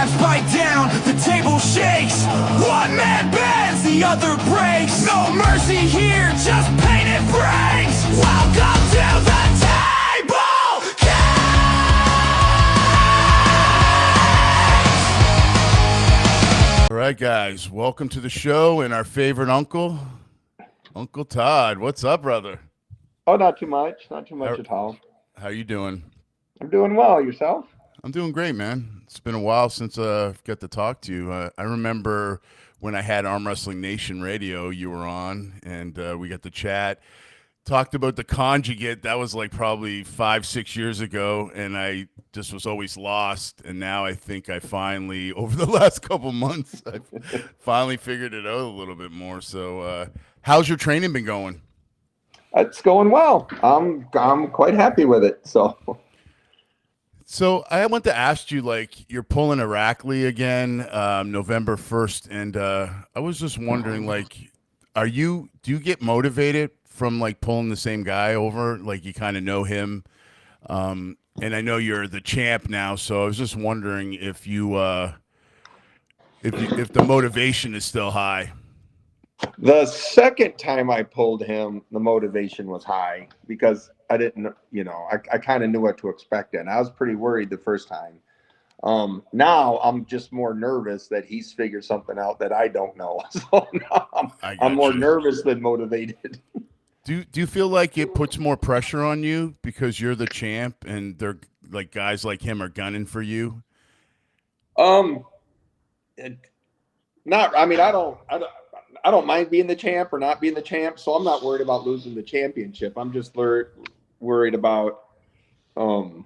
crabs bite down, the table shakes. One man bends, the other breaks. No mercy here, just pain and breaks. Welcome to the table cage. All right, guys, welcome to the show and our favorite uncle, Uncle Todd. What's up, brother? Oh, not too much at all. How you doing? I'm doing well. Yourself? I'm doing great, man. It's been a while since I've got to talk to you. I remember when I had Arm Wrestling Nation Radio, you were on, and we got to chat. Talked about the conjugate. That was like probably 5-6 years ago, and I just was always lost. And now I think I finally, over the last couple months, I've finally figured it out a little bit more. So how's your training been going? It's going well. I'm quite happy with it. So I want to ask you, like, you're pulling Irakli again, November 1st, and I was just wondering, like, do you get motivated from like pulling the same guy over? Like, you kind of know him, and I know you're the champ now, so I was just wondering if if the motivation is still high. The second time I pulled him, the motivation was high because I didn't, I kind of knew what to expect, and I was pretty worried the first time. Now I'm just more nervous that he's figured something out that I don't know. So now I'm more nervous than motivated. Do you feel like it puts more pressure on you because you're the champ and they're like guys like him are gunning for you? I don't mind being the champ or not being the champ, so I'm not worried about losing the championship. I'm just worried about, not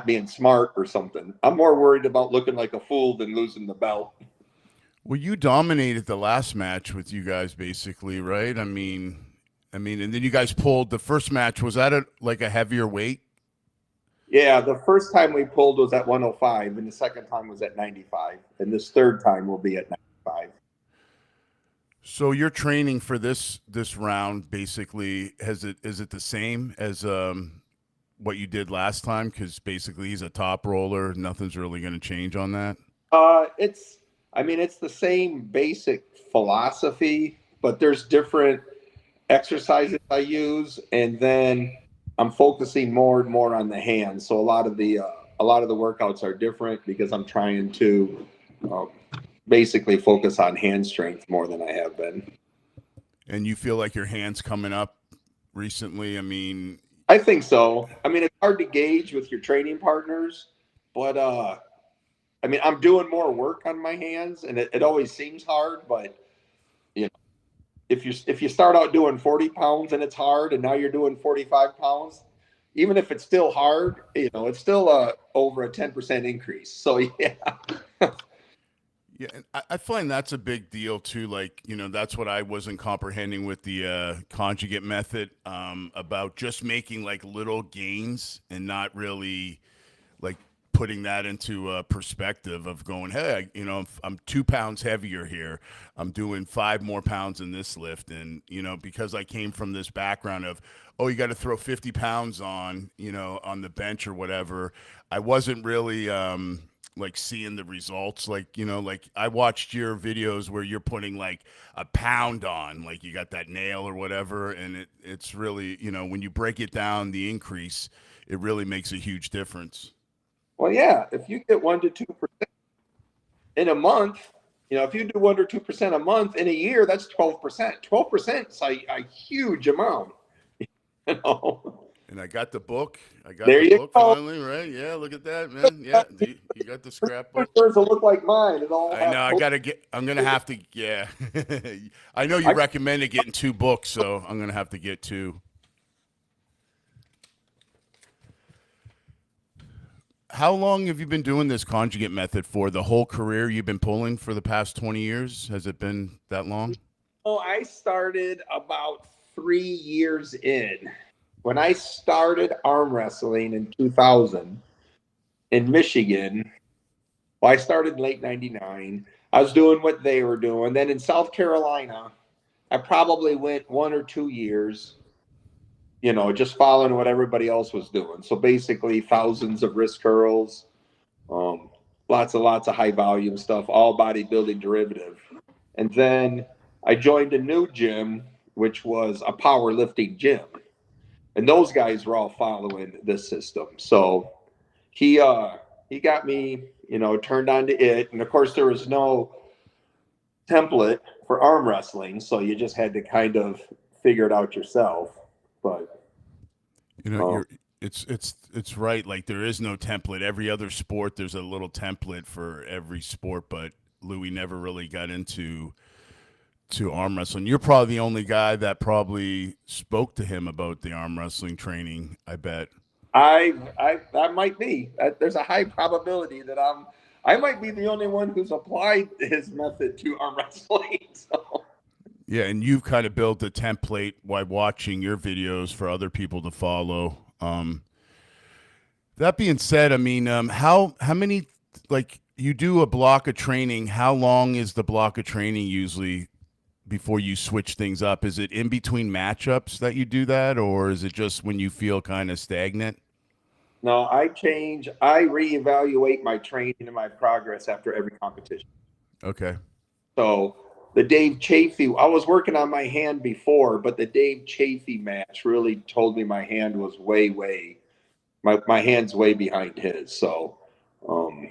being smart or something. I'm more worried about looking like a fool than losing the belt. Well, you dominated the last match with you guys, basically, right? I mean, and then you guys pulled the first match. Was that a heavier weight? Yeah, the first time we pulled was at 105, and the second time was at 95, and this third time will be at 95. So you're training for this round, basically. Is it the same as what you did last time? Because basically he's a top roller. Nothing's really going to change on that. It's the same basic philosophy, but there's different exercises I use, and then I'm focusing more and more on the hands. So a lot of the workouts are different because I'm trying to basically focus on hand strength more than I have been. And you feel like your hands coming up recently? I think so. It's hard to gauge with your training partners, but I'm doing more work on my hands, and it always seems hard, but if you start out doing 40 pounds and it's hard, and now you're doing 45 pounds, even if it's still hard, it's still over a 10% increase. So yeah. Yeah, and I find that's a big deal too. Like, that's what I wasn't comprehending with the conjugate method, about just making like little gains and not really like putting that into perspective of going, hey, I'm 2 pounds heavier here. I'm doing 5 more pounds in this lift. And, because I came from this background of, oh, you got to throw 50 pounds on, on the bench or whatever. I wasn't really like seeing the results. Like I watched your videos where you're putting like a pound on, like you got that nail or whatever. And it's really, when you break it down, the increase, it really makes a huge difference. Well, yeah, if you get 1 to 2% in a month, if you do 1 or 2% a month in a year, that's 12%. 12% is a huge amount. And I got the book. There you go. Finally, right? Yeah, look at that, man. Yeah, you got the scrapbook. Yours will look like mine. I know. I'm gonna have to. Yeah, I know you recommended getting 2 books, so I'm gonna have to get 2. How long have you been doing this conjugate method for? The whole career you've been pulling for the past 20 years? Has it been that long? Oh, I started about 3 years in. When I started arm wrestling in 2000 in Michigan, I started in late 99. I was doing what they were doing. Then in South Carolina, I probably went 1 or 2 years, just following what everybody else was doing. So basically thousands of wrist curls, Um, lots of high volume stuff, all bodybuilding derivative. And then I joined a new gym, which was a powerlifting gym, and those guys were all following this system. So he he got me, turned on to it, and of course there was no template for arm wrestling, so you just had to kind of figure it out yourself. But You know, um, it's right. Like there is no template. Every other sport, there's a little template for every sport, but Louis never really got into to arm wrestling. You're probably the only guy that probably spoke to him about the arm wrestling training, I bet. I that might be. There's a high probability that I might be the only one who's applied his method to arm wrestling. So Yeah, and you've kind of built a template while watching your videos for other people to follow. That being said, I mean, how many, like you do a block of training? How long is the block of training usually before you switch things up? Is it in between matchups that you do that, or is it just when you feel kind of stagnant? no, I reevaluate my training and my progress after every competition. Okay. So the Dave Chafee, I was working on my hand before, but the Dave Chafee match really told me my hand was my hand's way behind his. So um,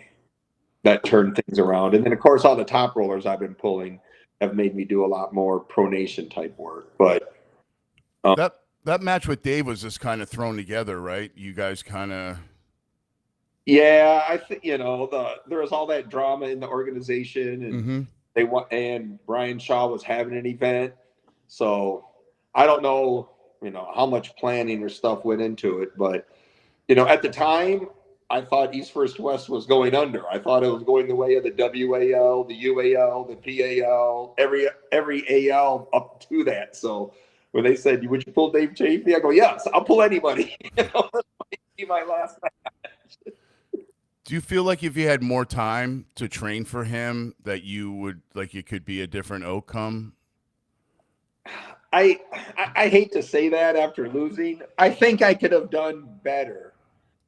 that turned things around. And then of course all the top rollers I've been pulling have made me do a lot more pronation type work. But um, That match with Dave was just kind of thrown together, right? You guys kind of. yeah, I think there was all that drama in the organization, and Mm-hmm. and Brian Shaw was having an event, so I don't know, how much planning or stuff went into it, but at the time, I thought East First West was going under. I thought it was going the way of the WAL, the UAL, the PAL, every AL up to that. So when they said, "Would you pull Dave Chafee?" I go, "Yes, I'll pull anybody." This might be my last match. Do you feel like if you had more time to train for him, that you would like it could be a different outcome? I I hate to say that after losing. I think I could have done better.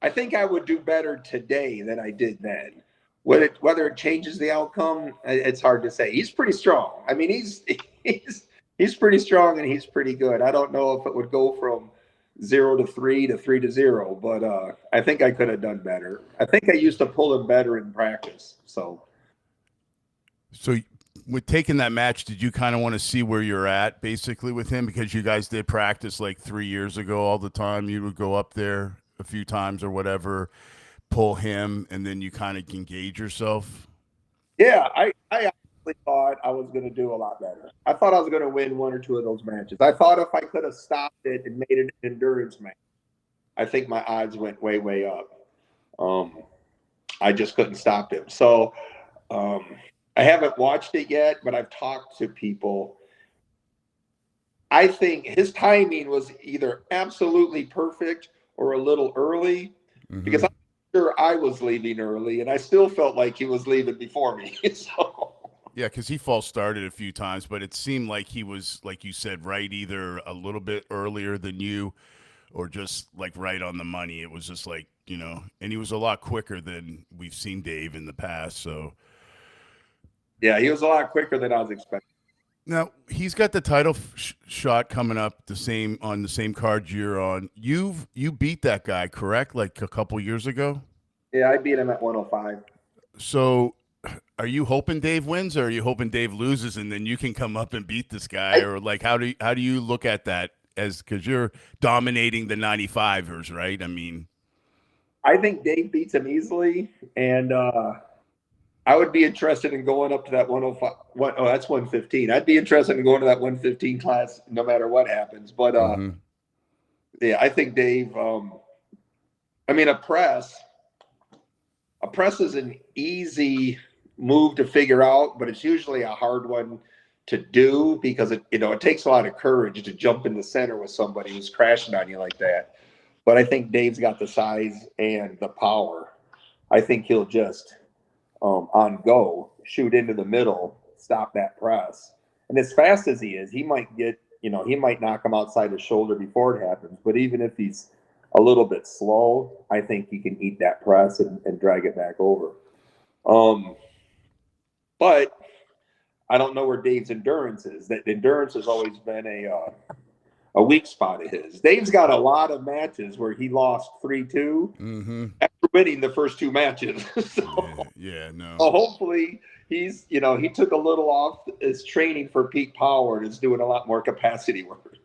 I think I would do better today than I did then. Whether it changes the outcome, it's hard to say. He's pretty strong. I mean, he's pretty strong and he's pretty good. I don't know if it would go from 0 to 3 to 3 to 0, but I think I could have done better. I think I used to pull him better in practice. So So, with taking that match, did you kind of want to see where you're at basically with him because you guys did practice like 3 years ago all the time? You would go up there a few times or whatever, pull him, and then you kind of can gauge yourself. yeah, I honestly thought I was going to do a lot better. I thought I was going to win one or two of those matches. I thought if I could have stopped it and made it an endurance match, I think my odds went way up. Um, I just couldn't stop him. So um, I haven't watched it yet, but I've talked to people. I think his timing was either absolutely perfect or a little early Mm-hmm. because I'm sure I was leaving early and I still felt like he was leaving before me. So Yeah, because he false started a few times, but it seemed like he was, like you said, right either a little bit earlier than you or just like right on the money. It was just like, and he was a lot quicker than we've seen Dave in the past. So yeah, he was a lot quicker than I was expecting. now he's got the title shot coming up the same on the same card you're on. You beat that guy, correct? Like a couple years ago. Yeah, I beat him at 105. So are you hoping Dave wins, or are you hoping Dave loses, and then you can come up and beat this guy, I, or like how do you look at that as because you're dominating the 95ers, right? I mean, I think Dave beats him easily, and I would be interested in going up to that 105. Oh, that's 115. I'd be interested in going to that 115 class no matter what happens. But mm-hmm. yeah, I think Dave. I mean, a press is an easy move to figure out, but it's usually a hard one to do because it takes a lot of courage to jump in the center with somebody who's crashing on you like that. But I think Dave's got the size and the power. I think he'll just on go shoot into the middle, stop that press, and as fast as he is, he might knock him outside his shoulder before it happens. But even if he's a little bit slow, I think he can eat that press and drag it back over. But I don't know where Dave's endurance is. That endurance has always been a weak spot of his. Dave's got a lot of matches where he lost 3-2 after winning the first two matches. No. So hopefully he's, he took a little off his training for peak power and is doing a lot more capacity work.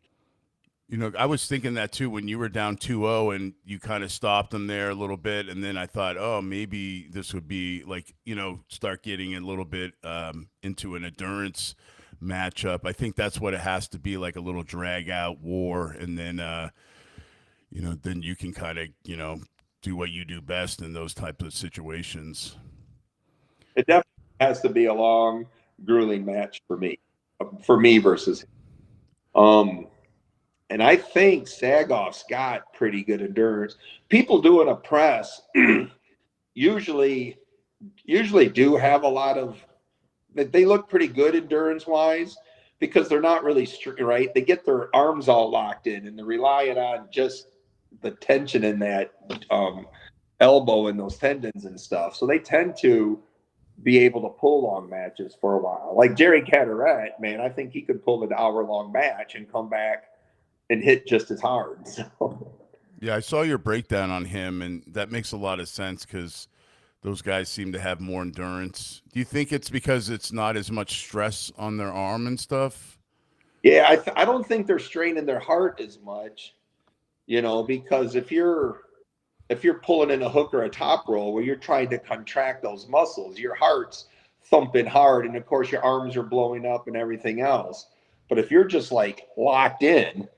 I was thinking that too when you were down 2-0 and you kind of stopped them there a little bit. And then I thought, oh, maybe this would be like, start getting a little bit into an endurance matchup. I think that's what it has to be, like a little drag out war. And then, then you can kind of, do what you do best in those types of situations. It definitely has to be a long, grueling match for me versus him. And I think Sagoff's got pretty good endurance. People doing a press usually do have a lot of, they look pretty good endurance wise because they're not really right. They get their arms all locked in and they're relying on just the tension in that elbow and those tendons and stuff. So they tend to be able to pull long matches for a while. Like Jerry Caderet, man, I think he could pull an hour-long match and come back and hit just as hard. So. Yeah, I saw your breakdown on him, and that makes a lot of sense because those guys seem to have more endurance. Do you think it's because it's not as much stress on their arm and stuff? Yeah, I don't think they're straining their heart as much, because if you're pulling in a hook or a top roll where you're trying to contract those muscles, your heart's thumping hard, and of course your arms are blowing up and everything else. But if you're just like locked in,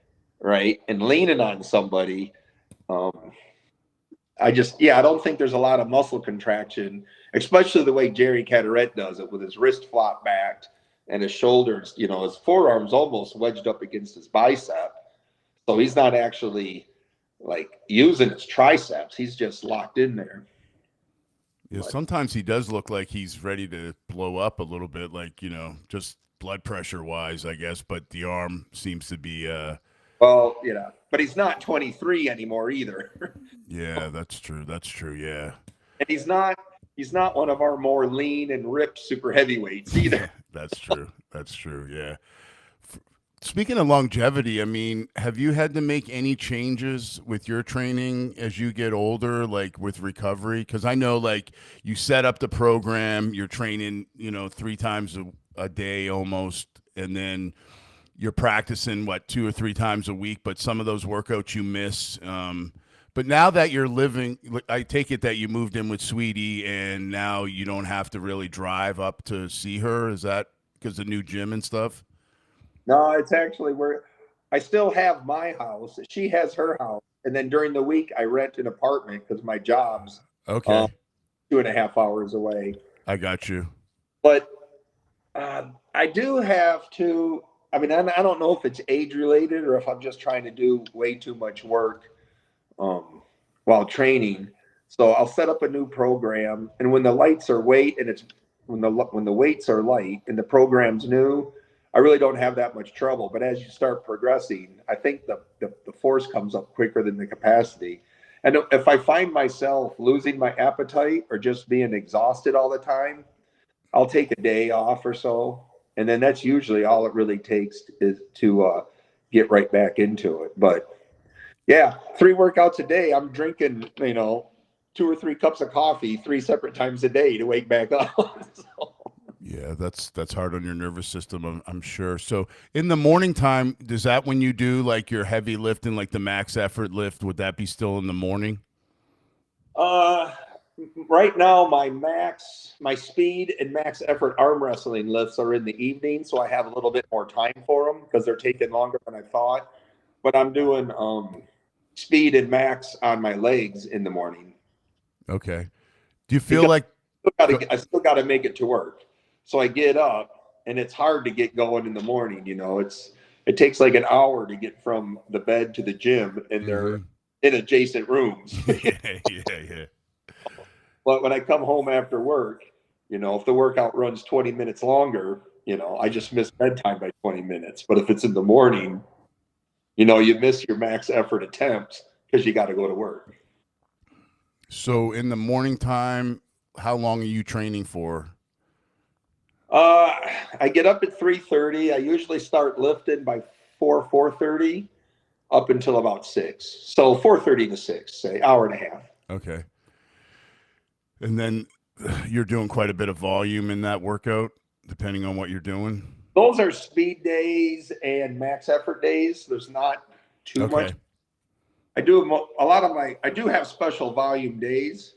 right, and leaning on somebody, I don't think there's a lot of muscle contraction, especially the way Jerry Caderet does it with his wrist flop back and his shoulders, his forearms almost wedged up against his bicep. So he's not actually like using his triceps. He's just locked in there. Yeah, sometimes he does look like he's ready to blow up a little bit, like, just blood pressure wise, I guess, but the arm seems to be but he's not 23 anymore either. Yeah, that's true. Yeah. And he's not one of our more lean and ripped super heavyweights either. That's true. Yeah. Speaking of longevity, I mean, have you had to make any changes with your training as you get older, like with recovery? Because I know, like, you set up the program, you're training, 3 times a day almost, and then you're practicing, 2 or 3 times a week, but some of those workouts you miss. But now that you're living, I take it that you moved in with Sweetie, and now you don't have to really drive up to see her. Is that because of the new gym and stuff? No, it's actually where I still have my house. She has her house. And then during the week, I rent an apartment because my job's 2.5 hours away. I got you. But I do have to, I don't know if it's age related or if I'm just trying to do way too much work while training. So I'll set up a new program. And when the lights are weight and when the weights are light and the program's new, I really don't have that much trouble. But as you start progressing, I think the force comes up quicker than the capacity. And if I find myself losing my appetite or just being exhausted all the time, I'll take a day off or so. And then that's usually all it really takes is to get right back into it. But yeah, 3 workouts a day. I'm drinking, 2 or 3 cups of coffee 3 separate times a day to wake back up. So. Yeah, that's hard on your nervous system, I'm sure. So in the morning time, does that when you do like your heavy lifting, like the max effort lift, would that be still in the morning? Right now, my speed and max effort arm wrestling lifts are in the evening, so I have a little bit more time for them because they're taking longer than I thought. But I'm doing speed and max on my legs in the morning. Okay. Do you feel like I still got to make it to work? So I get up, and it's hard to get going in the morning. It takes like an hour to get from the bed to the gym, and they're in adjacent rooms. Yeah. But when I come home after work, if the workout runs 20 minutes longer, I just miss bedtime by 20 minutes. But if it's in the morning, you miss your max effort attempts because you got to go to work. So in the morning time, how long are you training for? I get up at 3:30. I usually start lifting by 4:30 up until about 6. So 4:30 to 6, say hour and a half. Okay. And then you're doing quite a bit of volume in that workout, depending on what you're doing. Those are speed days and max effort days. There's not too much. I do a lot of I do have special volume days.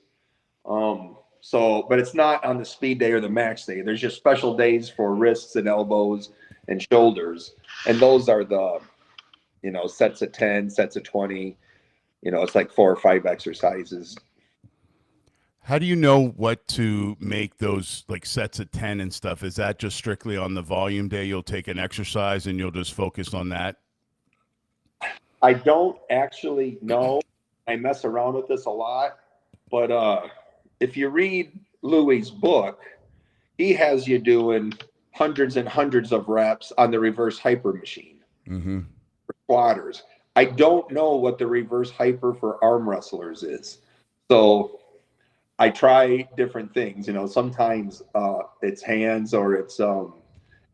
But it's not on the speed day or the max day. There's just special days for wrists and elbows and shoulders. And those are the, sets of 10, sets of 20, it's like 4 or 5 exercises. How do you know what to make those like sets of 10 and stuff? Is that just strictly on the volume day? You'll take an exercise and you'll just focus on that? I don't actually know. I mess around with this a lot, but if you read Louie's book, he has you doing hundreds and hundreds of reps on the reverse hyper machine for squatters. I don't know what the reverse hyper for arm wrestlers is. So I try different things. Sometimes it's hands or it's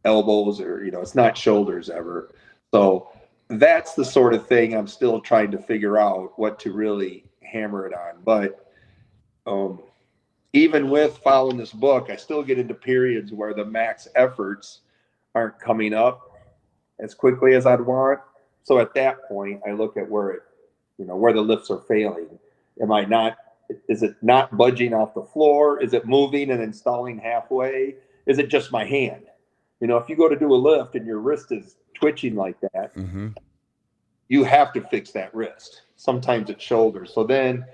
elbows or, it's not shoulders ever. So that's the sort of thing I'm still trying to figure out what to really hammer it on. But even with following this book, I still get into periods where the max efforts aren't coming up as quickly as I'd want. So at that point, I look at where the lifts are failing. Is it not budging off the floor? Is it moving and installing halfway? Is it just my hand? If you go to do a lift and your wrist is twitching like that, you have to fix that wrist. Sometimes it's shoulders. So then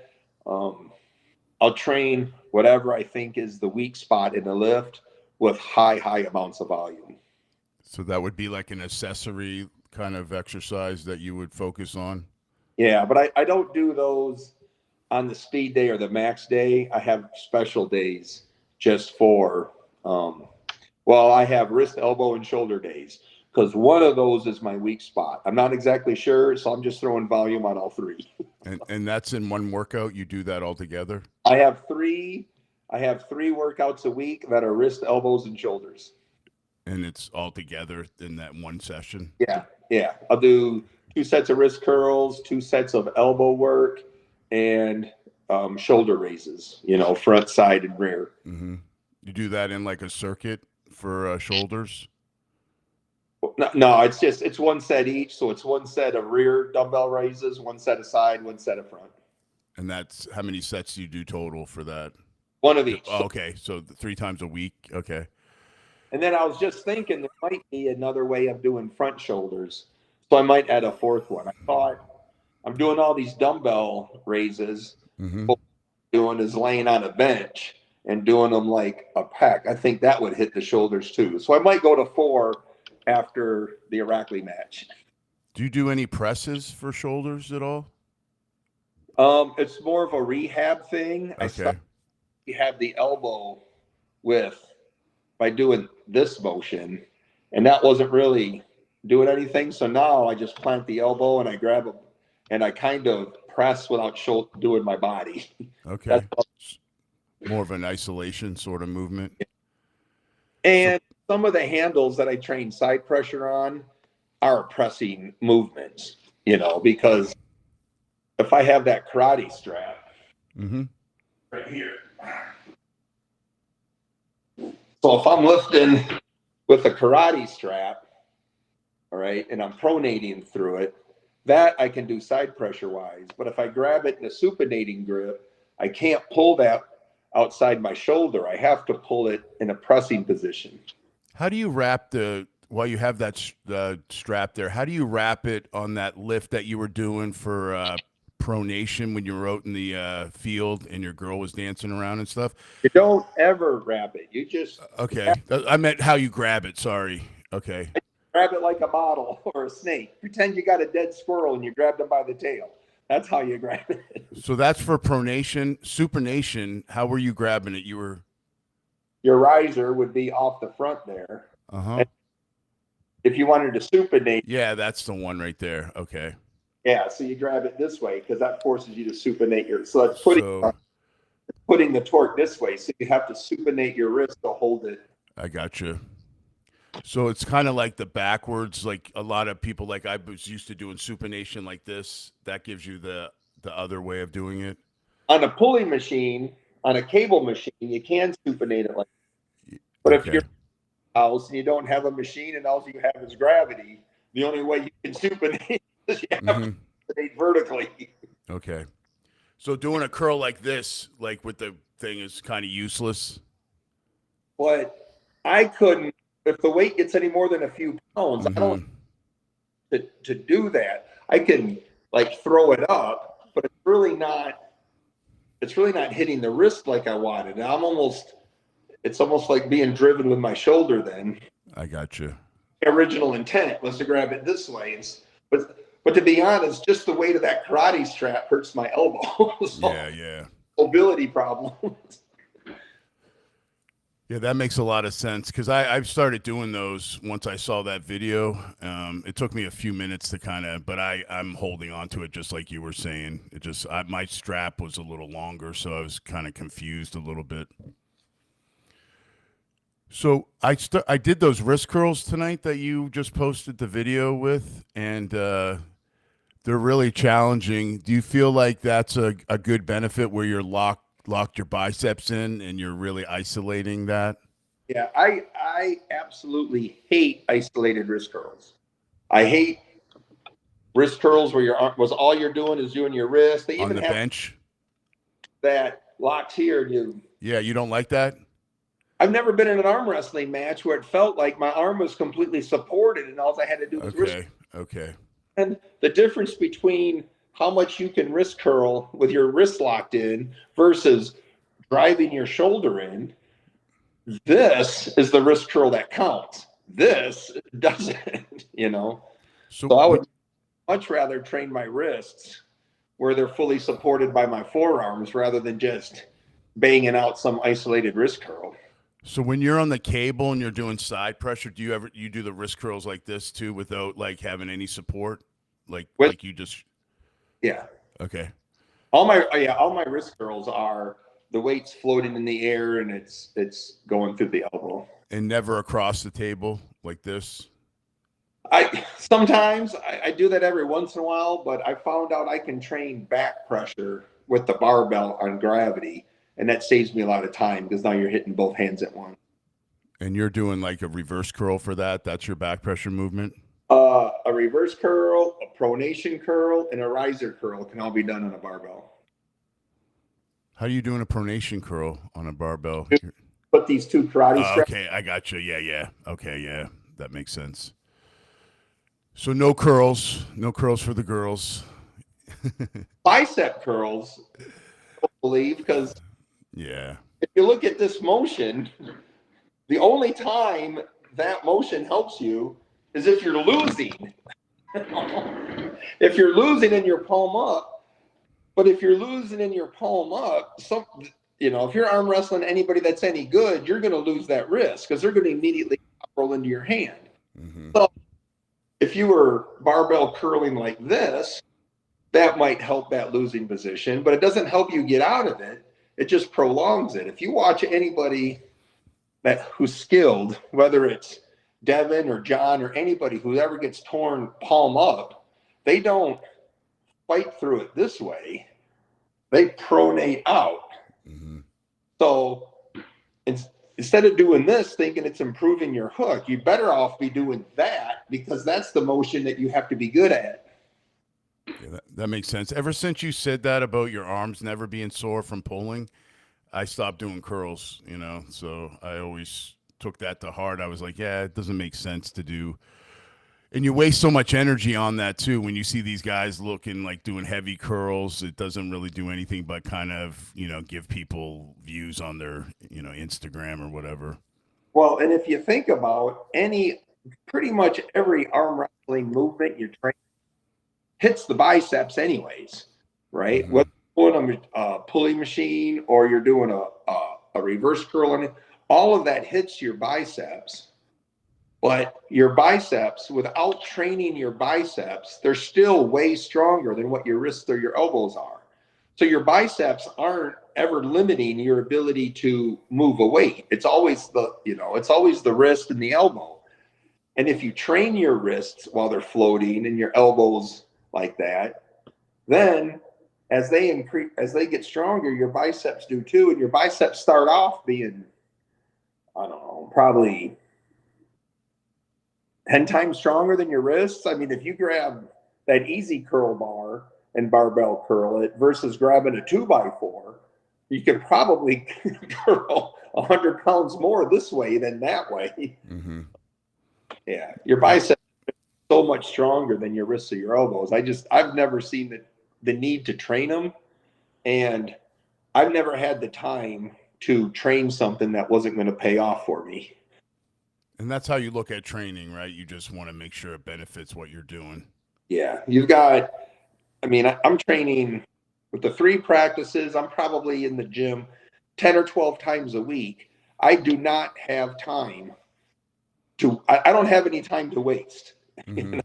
I'll train whatever I think is the weak spot in the lift with high amounts of volume. So that would be like an accessory kind of exercise that you would focus on? Yeah, but I don't do those on the speed day or the max day. I have special days just for, I have wrist, elbow, and shoulder days because one of those is my weak spot. I'm not exactly sure, so I'm just throwing volume on all 3. And that's in one workout? You do that all together? I have 3 workouts a week that are wrist, elbows, and shoulders. And it's all together in that one session? Yeah. I'll do 2 sets of wrist curls, 2 sets of elbow work, and shoulder raises, front, side, and rear. You do that in like a circuit for shoulders? No, it's 1 set each. So it's 1 set of rear dumbbell raises, 1 set of side, 1 set of front. And that's how many sets do you do total for that? 1 of each. Oh, okay. So 3 times a week. Okay. And then I was just thinking there might be another way of doing front shoulders. So I might add a 4th one. I thought I'm doing all these dumbbell raises. What I'm doing is laying on a bench and doing them like a pec. I think that would hit the shoulders too. So I might go to 4 after the Irakli match. Do you do any presses for shoulders at all? It's more of a rehab thing. Okay. You have the elbow by doing this motion, and that wasn't really doing anything. So now I just plant the elbow and I grab it and I kind of press without doing my body. Okay. More of an isolation sort of movement. And some of the handles that I train side pressure on are pressing movements, because if I have that karate strap right here. So if I'm lifting with a karate strap, all right, and I'm pronating through it, that I can do side pressure wise. But if I grab it in a supinating grip, I can't pull that outside my shoulder. I have to pull it in a pressing position. How do you wrap while you have that strap there, how do you wrap it on that lift that you were doing for pronation when you were out in the field and your girl was dancing around and stuff? You don't ever wrap it. You just okay. I meant how you grab it. Sorry. Okay. Grab it like a model or a snake. Pretend you got a dead squirrel and you grabbed them by the tail. That's how you grab it. So that's for pronation. Supination, how were you grabbing it? Your riser would be off the front there. And if you wanted to supinate. Yeah, that's the one right there. Okay. Yeah, so you grab it this way because that forces you to supinate your. So that's So putting the torque this way. So you have to supinate your wrist to hold it. I got you. So it's kind of like the backwards, like a lot of people, like I was used to doing supination like this. That gives you the other way of doing it. On a pulley machine, on a cable machine, you can supinate it like. But if Okay. you're house and you don't have a machine and all you have is gravity, the only way you can supinate is you have to supinate vertically. Okay. So doing a curl like this, like with the thing, is kind of useless. But I couldn't, if the weight gets any more than a few pounds, I don't to do that. I can like throw it up, but it's really not hitting the wrist like I wanted. And it's almost like being driven with my shoulder then. I got you. Original intent was to grab it this way. But to be honest, just the weight of that karate strap hurts my elbow. So Yeah. mobility problems. Yeah, that makes a lot of sense because I've started doing those once I saw that video. It took me a few minutes to but I'm holding on to it just like you were saying. My strap was a little longer, so I was kind of confused a little bit. So I did those wrist curls tonight that you just posted the video with, and they're really challenging. Do you feel like that's a good benefit where you're locked your biceps in and you're really isolating that? Yeah, I absolutely hate isolated wrist curls. I hate wrist curls where your arm was all you're doing is doing your wrist. They On even the have bench? that locks here. Yeah, you don't like that? I've never been in an arm wrestling match where it felt like my arm was completely supported and all I had to do was wrist. Okay. And the difference between how much you can wrist curl with your wrist locked in versus driving your shoulder in, this is the wrist curl that counts. This doesn't, So I would much rather train my wrists where they're fully supported by my forearms rather than just banging out some isolated wrist curl. So when you're on the cable and you're doing side pressure, do you do the wrist curls like this too without like having any support? Like you just Yeah. Okay. All my wrist curls are the weight's floating in the air and it's going through the elbow. And never across the table like this? Sometimes I do that every once in a while, but I found out I can train back pressure with the barbell on gravity, and that saves me a lot of time because now you're hitting both hands at once. And you're doing like a reverse curl for that? That's your back pressure movement? A reverse curl, a pronation curl, and a riser curl can all be done on a barbell. How are you doing a pronation curl on a barbell? Put these two karate straps. Okay, I got you. Yeah. Okay, yeah, that makes sense. So no curls for the girls. Bicep curls, I believe, because yeah, if you look at this motion, the only time that motion helps you is if you're losing. If you're losing and you're palm up, but if you're losing and you're palm up, if you're arm wrestling anybody that's any good, you're going to lose that wrist because they're going to immediately roll into your hand. So if you were barbell curling like this, that might help that losing position, but it doesn't help you get out of it. It just prolongs it. If you watch anybody who's skilled, whether it's Devin or John or anybody who ever gets torn palm up, they don't fight through it this way. They pronate out. So instead of doing this, thinking it's improving your hook, you'd better off be doing that because that's the motion that you have to be good at. Yeah, that makes sense. Ever since you said that about your arms never being sore from pulling, I stopped doing curls, so I always took that to heart. I was like, yeah, it doesn't make sense to do. And you waste so much energy on that too. When you see these guys looking like doing heavy curls, it doesn't really do anything but kind of, give people views on their, Instagram or whatever. Well, and if you think about pretty much every arm wrestling movement you train hits the biceps anyways, right? Whether you're doing a pulley machine or you're doing a reverse curl on it, all of that hits your biceps. But your biceps, without training your biceps, they're still way stronger than what your wrists or your elbows are. So your biceps aren't ever limiting your ability to move a weight. It's always the wrist and the elbow. And if you train your wrists while they're floating and your elbows like that, then as they get stronger, your biceps do too. And your biceps start off being, I don't know, probably 10 times stronger than your wrists. I mean, if you grab that easy curl bar and barbell curl it versus grabbing a 2x4, you could probably curl 100 pounds more this way than that way. Mm-hmm. Yeah, your biceps are so much stronger than your wrists or your elbows. I've never seen the need to train them, and I've never had the time to train something that wasn't going to pay off for me. And that's how you look at training, right? You just want to make sure it benefits what you're doing. Yeah, I'm training with the 3 practices. I'm probably in the gym 10 or 12 times a week. I do not have time I don't have any time to waste. Mm-hmm. As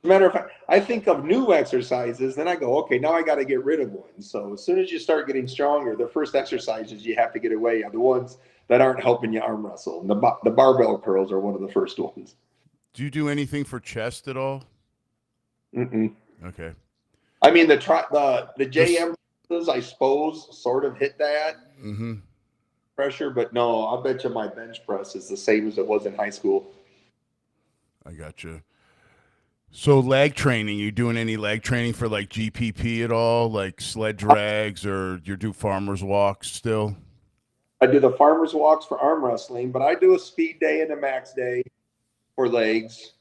a matter of fact, I think of new exercises, then I go, okay, now I got to get rid of one. So as soon as you start getting stronger, the first exercises you have to get away are the ones that aren't helping you arm wrestle. And the barbell curls are one of the first ones. Do you do anything for chest at all? Mm-mm. Okay. I mean, the JM, I suppose, sort of hit that pressure, but no, I'll bet you my bench press is the same as it was in high school. I gotcha. So leg training, you doing any leg training for like GPP at all, like sled drags, or you do farmer's walks still? I do the farmer's walks for arm wrestling, but I do a speed day and a max day for legs.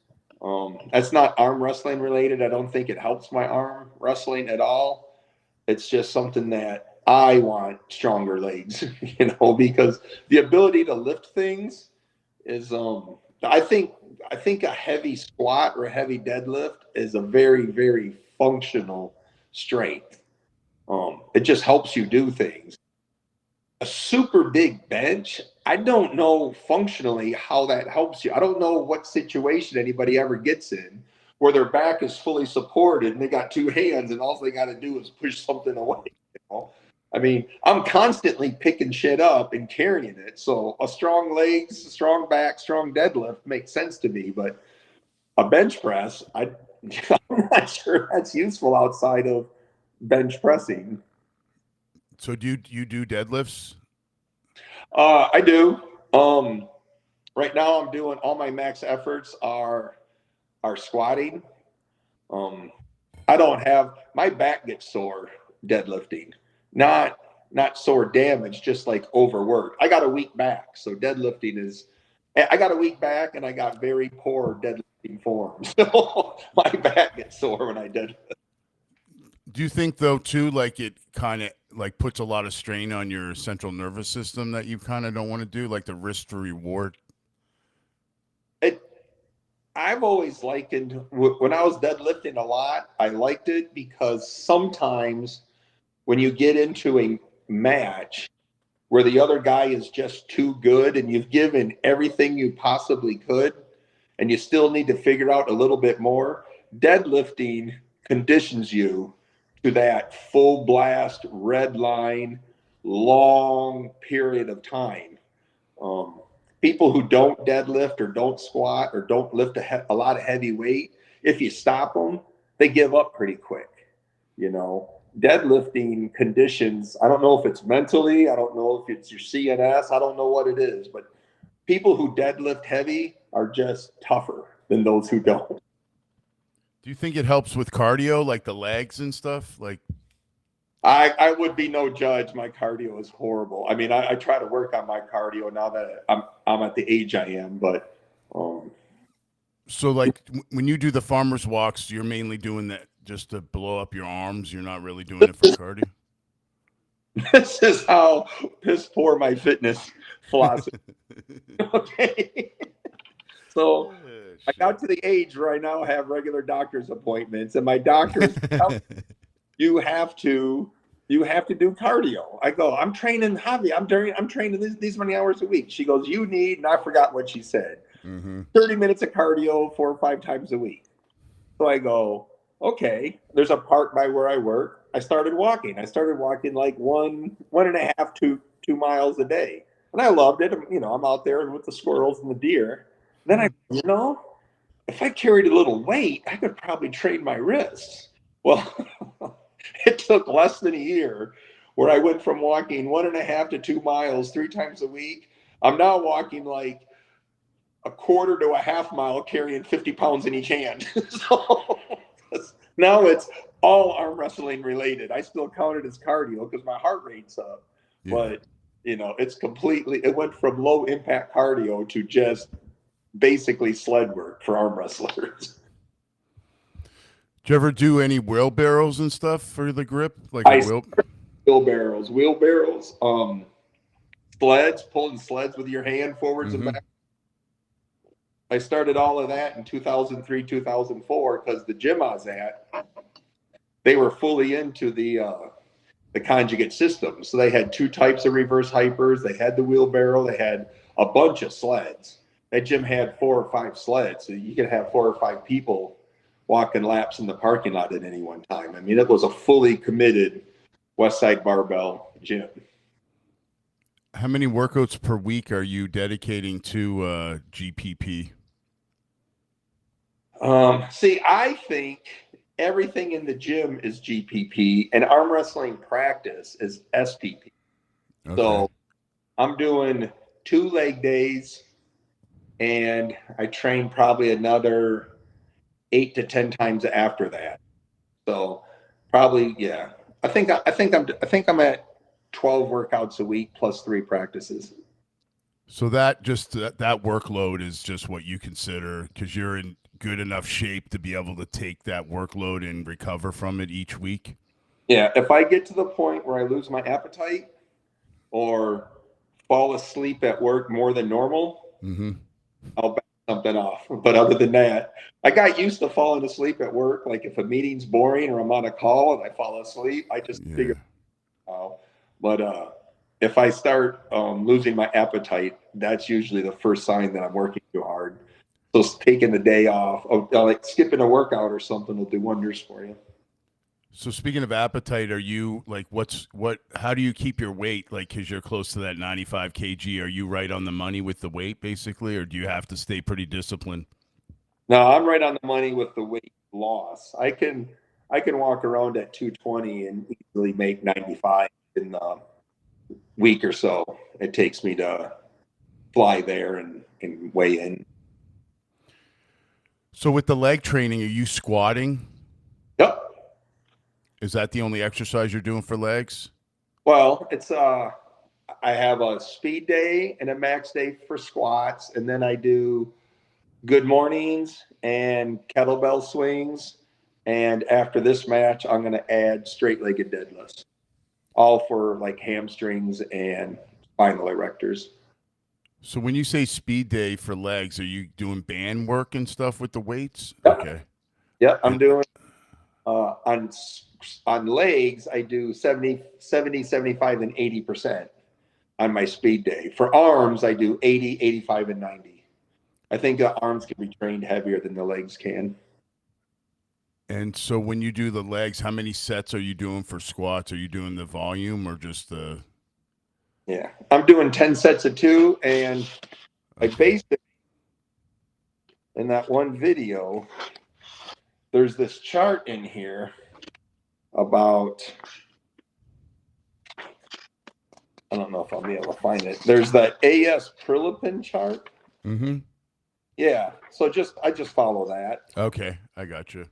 That's not arm wrestling related. I don't think it helps my arm wrestling at all. It's just something that I want stronger legs, because the ability to lift things is, I think a heavy squat or a heavy deadlift is a very, very functional strength. It just helps you do things. A super big bench, I don't know functionally how that helps you. I don't know what situation anybody ever gets in where their back is fully supported and they got 2 hands and all they got to do is push something away. I mean, I'm constantly picking shit up and carrying it. So a strong legs, strong back, strong deadlift makes sense to me. But a bench press, I'm not sure that's useful outside of bench pressing. So do you do deadlifts? I do. Right now I'm doing all my max efforts are squatting. I don't have my back gets sore deadlifting. Not sore damage, just like overworked. I got a weak back, so deadlifting is. I got a weak back, and I got very poor deadlifting form. So my back gets sore when I deadlift. Do you think though too, like it kind of like puts a lot of strain on your central nervous system that you kind of don't want to do, like the risk for reward? I've always likened when I was deadlifting a lot. I liked it because sometimes when you get into a match where the other guy is just too good and you've given everything you possibly could and you still need to figure out a little bit more, deadlifting conditions you to that full blast, red line, long period of time. People who don't deadlift or don't squat or don't lift a lot of heavy weight, if you stop them, they give up pretty quick. Deadlifting conditions, I don't know if it's mentally, I don't know if it's your CNS, I don't know what it is, but people who deadlift heavy are just tougher than those who don't. Do you think it helps with cardio, like the legs and stuff? Like, I would be no judge. My cardio is horrible. I mean, I try to work on my cardio now that I'm at the age I am, but so like when you do the farmer's walks, you're mainly doing that just to blow up your arms. You're not really doing it for cardio. This is how piss poor my fitness philosophy. Okay. So I got to the age where I now have regular doctor's appointments, and my doctors tell me, you have to do cardio. I go, I'm training heavy. I'm training these many hours a week. She goes, you need, and I forgot what she said. Mm-hmm. 30 minutes of cardio 4 or 5 times a week. So I go, okay, there's a park by where I work. I started walking. I started walking like one and a half, 2 miles a day. And I loved it. You know, I'm out there with the squirrels and the deer. Then if I carried a little weight, I could probably train my wrists. Well, it took less than a year where I went from walking 1.5 to 2 miles 3 times a week. I'm now walking like a quarter to a half mile carrying 50 pounds in each hand. So now it's all arm wrestling related. I still count it as cardio because my heart rate's up. Yeah. But, it went from low impact cardio to just basically sled work for arm wrestlers. Do you ever do any wheelbarrows and stuff for the grip? Like Wheelbarrows, sleds, pulling sleds with your hand forwards and back. I started all of that in 2003, 2004 because the gym I was at, they were fully into the conjugate system. So they had 2 types of reverse hypers. They had the wheelbarrow. They had a bunch of sleds. That gym had 4 or 5 sleds. So you could have 4 or 5 people walking laps in the parking lot at any one time. I mean, it was a fully committed Westside Barbell gym. How many workouts per week are you dedicating to GPP? See, I think everything in the gym is GPP and arm wrestling practice is SPP. Okay. So I'm doing 2 leg days and I train probably another 8 to 10 times after that. So probably, yeah. I think I'm at 12 workouts a week plus 3 practices. So that workload is just what you consider because you're in good enough shape to be able to take that workload and recover from it each week. Yeah, if I get to the point where I lose my appetite or fall asleep at work more than normal, I'll back something off. But other than that, I got used to falling asleep at work. Like if a meeting's boring or I'm on a call and I fall asleep, I just figure out. But if I start losing my appetite, that's usually the first sign that I'm working too hard. So taking the day off, like skipping a workout or something will do wonders for you. So speaking of appetite, are you like how do you keep your weight? Like, cause you're close to that 95 kg. Are you right on the money with the weight basically, or do you have to stay pretty disciplined? No, I'm right on the money with the weight loss. I can walk around at 220 and easily make 95 in a week or so. It takes me to fly there and weigh in. So with the leg training, are you squatting? Yep. Is that the only exercise you're doing for legs? Well, it's I have a speed day and a max day for squats, and then I do good mornings and kettlebell swings. And after this match, I'm going to add straight-legged deadlifts, all for like hamstrings and spinal erectors. So when you say speed day for legs, are you doing band work and stuff with the weights? Yep. Okay. Yep, I'm doing on legs, I do 70, 75, and 80% on my speed day. For arms, I do 80, 85, and 90. I think the arms can be trained heavier than the legs can. And so when you do the legs, how many sets are you doing for squats? Are you doing the volume or just the? Yeah, I'm doing 10 sets of 2, and I based it in that one video. There's this chart in here about, I don't know if I'll be able to find it. There's that AS Prilipin chart. Mm-hmm. Yeah, so I just follow that. Okay, I got you.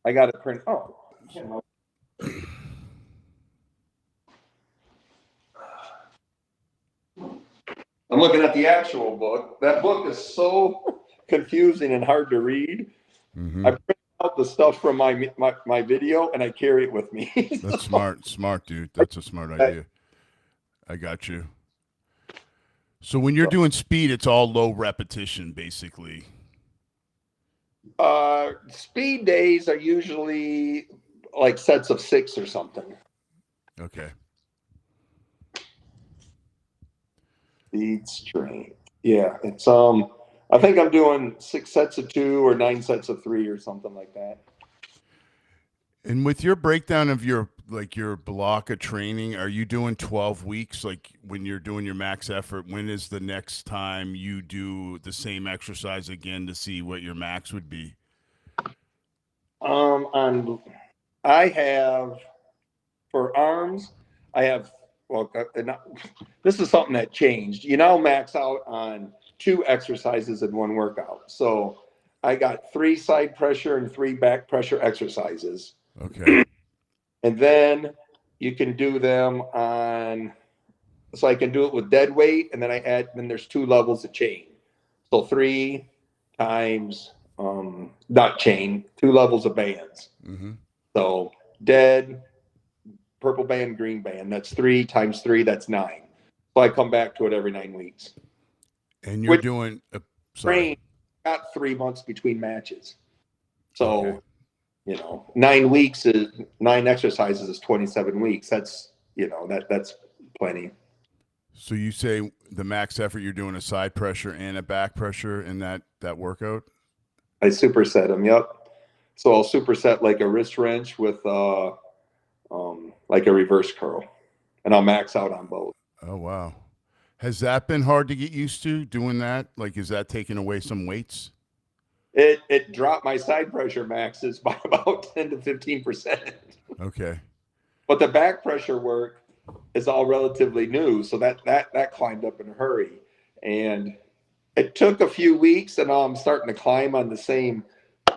I got to print. Oh, I'm looking at the actual book. That book is so confusing and hard to read. Mm-hmm. I print out the stuff from my video and I carry it with me. That's smart, dude. That's a smart idea. I got you. So when you're doing speed, it's all low repetition, basically. Speed days are usually like sets of 6 or something. Okay. Speed strength. Yeah, it's I think I'm doing 6 sets of 2 or 9 sets of 3 or something like that. And with your breakdown of your block of training, are you doing 12 weeks? Like when you're doing your max effort, when is the next time you do the same exercise again to see what your max would be? On I have for arms, I have well, this is something that changed. You now max out on 2 exercises in one workout. So I got 3 side pressure and 3 back pressure exercises, Okay. and then you can do them on. So I can do it with dead weight, and then I add. Then there's 2 levels of chain. So 3 times not chain, 2 levels of bands. Mm-hmm. So dead, purple band, green band. That's 3 times 3. That's 9. So I come back to it every 9 weeks. And you're Which doing, sorry. train got 3 months between matches. Okay. So 9 weeks is 9 exercises is 27 weeks. That's that's plenty. So you say the max effort you're doing a side pressure and a back pressure in that workout? I superset them. Yep. So I'll superset like a wrist wrench with like a reverse curl, and I'll max out on both. Oh wow. Has that been hard to get used to doing that? Like is that taking away some weights? It dropped my side pressure maxes by about 10 to 15%. Okay. But the back pressure work is all relatively new, so that climbed up in a hurry, and it took a few weeks, and now I'm starting to climb on the same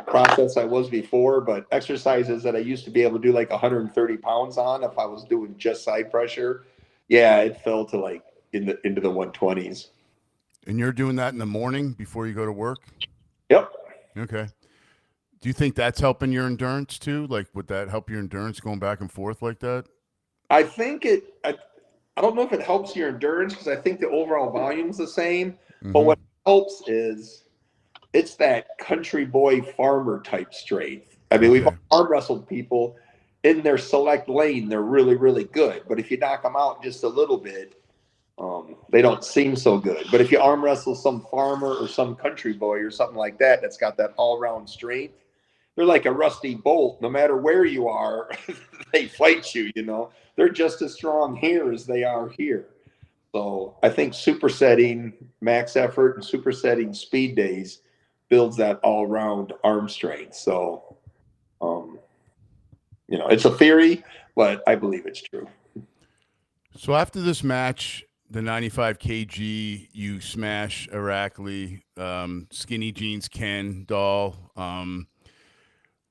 process I was before. But exercises that I used to be able to do like 130 pounds on, if I was doing just side pressure, yeah, it fell to like into the 120s. And you're doing that in the morning before you go to work? Yep. Okay. Do you think that's helping your endurance too? Like, would that help your endurance going back and forth like that? I think I don't know if it helps your endurance because I think the overall volume's the same. But Mm-hmm. what helps is it's that country boy farmer type strength. I mean, we've Okay. arm wrestled people in their select lane. They're really, really good. But if you knock them out just a little bit, they don't seem so good. But if you arm wrestle some farmer or some country boy or something like that, that's got that all round strength, they're like a rusty bolt. No matter where you are, they fight you. They're just as strong here as they are here. So I think supersetting max effort and supersetting speed days builds that all round arm strength. So, um, it's a theory, but I believe it's true. So after this match, the 95 kg, you smash Irakli, skinny jeans Ken doll.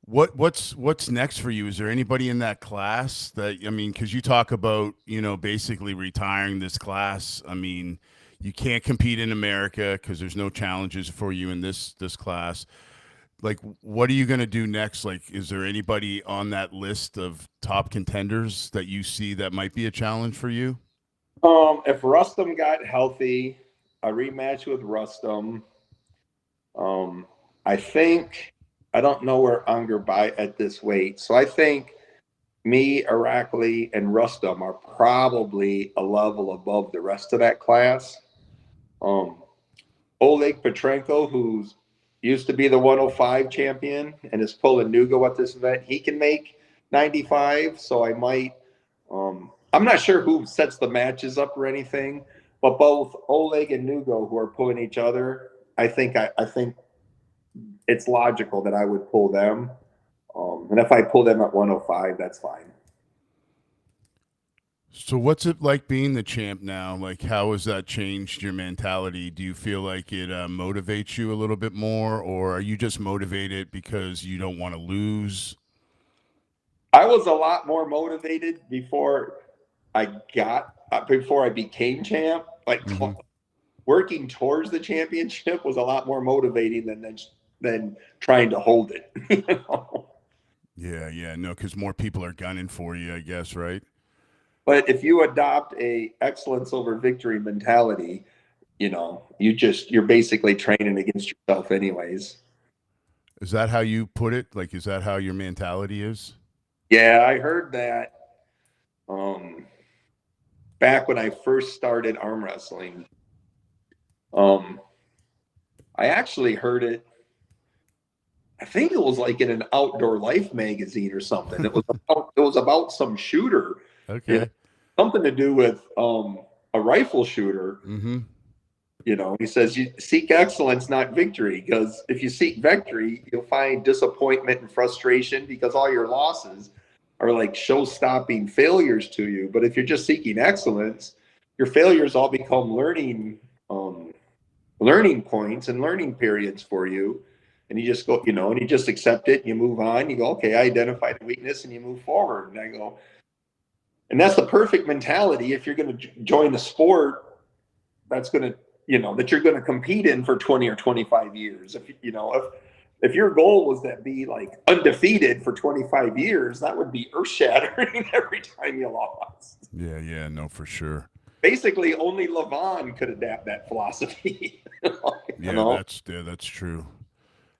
What's next for you? Is there anybody in that class that I mean? Because you talk about basically retiring this class. I mean, you can't compete in America because there's no challenges for you in this class. Like, what are you going to do next? Like, is there anybody on that list of top contenders that you see that might be a challenge for you? If Rustum got healthy, a rematch with Rustum. Um, I think I don't know where Unger by at this weight, so I think me, Irakli, and Rustum are probably a level above the rest of that class. Um, Oleg Petrenko, who's used to be the 105 champion and is pulling Nugo at this event, he can make 95. So I might. I'm not sure who sets the matches up or anything, but both Oleg and Nugo, who are pulling each other, I think it's logical that I would pull them. And if I pull them at 105, that's fine. So what's it like being the champ now? Like, how has that changed your mentality? Do you feel like it motivates you a little bit more, or are you just motivated because you don't want to lose? I was a lot more motivated before I became champ. Like Mm-hmm. working towards the championship was a lot more motivating than trying to hold it. Yeah, yeah, no, because more people are gunning for you, I guess, right? But if you adopt a excellence over victory mentality, you're basically training against yourself anyways. Is that how you put it? Like, is that how your mentality is? Yeah, I heard that um, back when I first started arm wrestling. Um, I actually heard it. I think it was like in an Outdoor Life magazine or something. It was about some shooter, you know, Okay. something to do with a rifle shooter. Mm-hmm. You know, he says you seek excellence, not victory, because if you seek victory, you'll find disappointment and frustration because all your losses are like show-stopping failures to you. But if you're just seeking excellence, your failures all become um, learning points and learning periods for you. And you just go, you know, and you just accept it and you move on. You go, okay, I identified a weakness and you move forward. And I go, and that's the perfect mentality if you're going to join a sport that's going to, you know, that you're going to compete in for 20 or 25 years. If, you know, if your goal was to be like undefeated for 25 years, that would be earth shattering every time you lost. Yeah, yeah, no, for sure. Basically, only Levon could adapt that philosophy. You Yeah, know, that's true.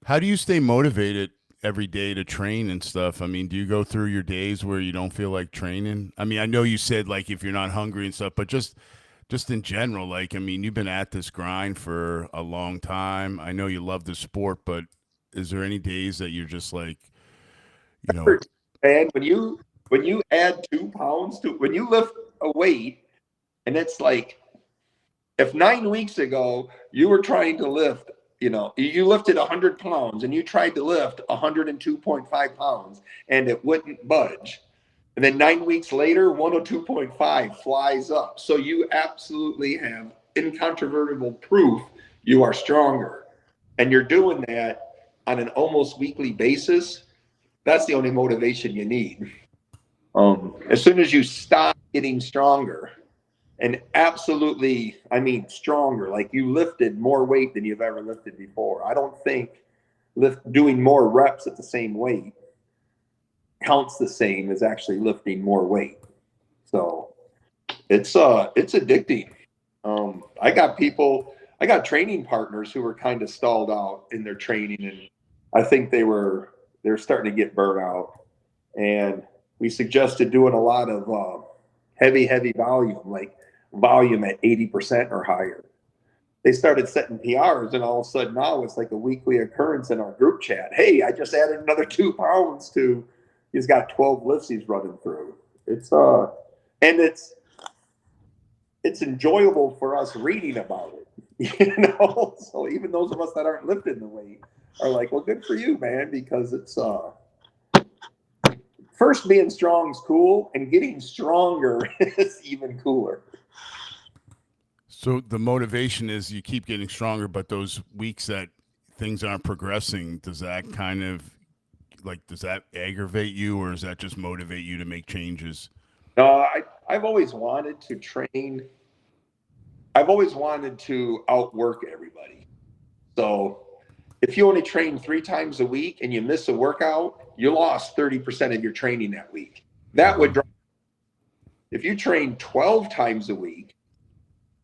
How do you stay motivated every day to train and stuff? I mean, do you go through your days where you don't feel like training? I mean, I know you said like if you're not hungry and stuff, but just in general, like I mean, you've been at this grind for a long time. I know you love the sport, but is there any days that you're just like, you know, and when you add 2 pounds to when you lift a weight, and it's like if 9 weeks ago you were trying to lift, you know, you lifted 100 pounds and you tried to lift 102.5 pounds and it wouldn't budge. And then 9 weeks later, 102.5 flies up. So you absolutely have incontrovertible proof you are stronger. And you're doing that on an almost weekly basis. That's the only motivation you need. As soon as you stop getting stronger, and absolutely, I mean, stronger, like you lifted more weight than you've ever lifted before. I don't think doing more reps at the same weight counts the same as actually lifting more weight. So it's addicting. I got training partners who were kind of stalled out in their training, and I think they're starting to get burnt out. And we suggested doing a lot of heavy volume, like volume at 80% or higher. They started setting PRs, and all of a sudden now it's like a weekly occurrence in our group chat. Hey, I just added another 2 pounds to. He's got 12 lifts he's running through. And it's enjoyable for us reading about it, you know. So even those of us that aren't lifting the weight are like, well, good for you, man, because it's first being strong is cool, and getting stronger is even cooler. so the motivation is you keep getting stronger, but those weeks that things aren't progressing, does that kind of like does that aggravate you or does that just motivate you to make changes? I've always wanted to train. I've always wanted to outwork everybody. So if you only train 3 times a week and you miss a workout, you lost 30% of your training that week. That would drive. If you train 12 times a week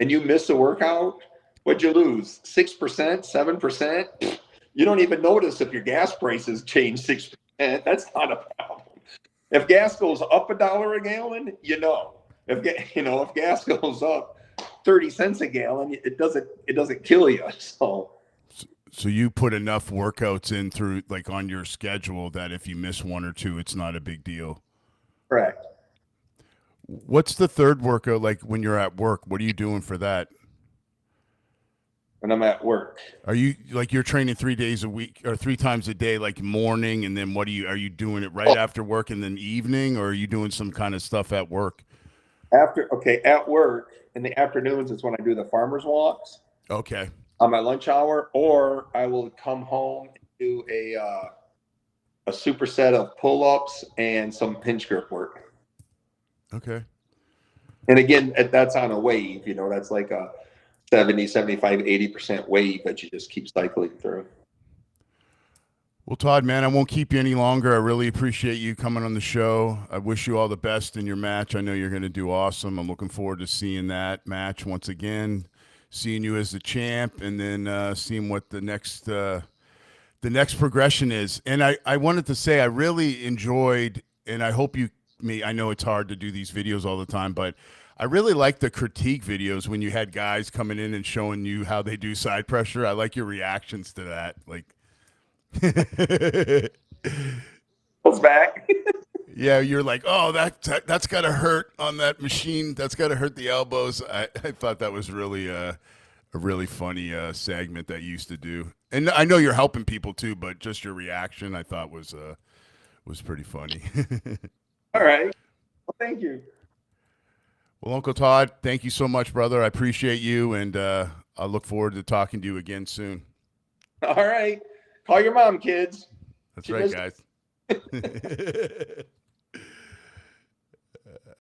and you miss a workout, what'd you lose? 6%, 7%? You don't even notice if your gas prices change 6%. That's not a problem. If gas goes up $1 a gallon, you know. If gas goes up 30 cents a gallon, it doesn't kill you. So you put enough workouts in through like on your schedule that if you miss one or two, it's not a big deal. Correct. What's the third workout like when you're at work? What are you doing for that? When I'm at work. Are you like you're training 3 days a week or 3 times a day, like morning, and then are you doing it right after work and then evening, or are you doing some kind of stuff at work? At work in the afternoons is when I do the farmers walks Okay. on my lunch hour, or I will come home and do a superset of pull-ups and some pinch grip work. Okay. And again, that's on a wave, that's like a 70, 75, 80% wave that you just keep cycling through. Well, Todd, man, I won't keep you any longer. I really appreciate you coming on the show. I wish you all the best in your match. I know you're going to do awesome. I'm looking forward to seeing that match once again, seeing you as the champ, and then seeing what the next progression is. And I wanted to say I really enjoyed, and I hope you me. I know it's hard to do these videos all the time, but I really like the critique videos when you had guys coming in and showing you how they do side pressure. I like your reactions to that. Like, Goes back. yeah, you're like, oh, that's gotta hurt on that machine. That's gotta hurt the elbows. I thought that was really a really funny segment that you used to do. And I know you're helping people too, but just your reaction I thought was pretty funny. All right. Well, thank you. Well, Uncle Todd, thank you so much, brother. I appreciate you, and I look forward to talking to you again soon. All right. Call your mom, kids. That's She right, does- guys.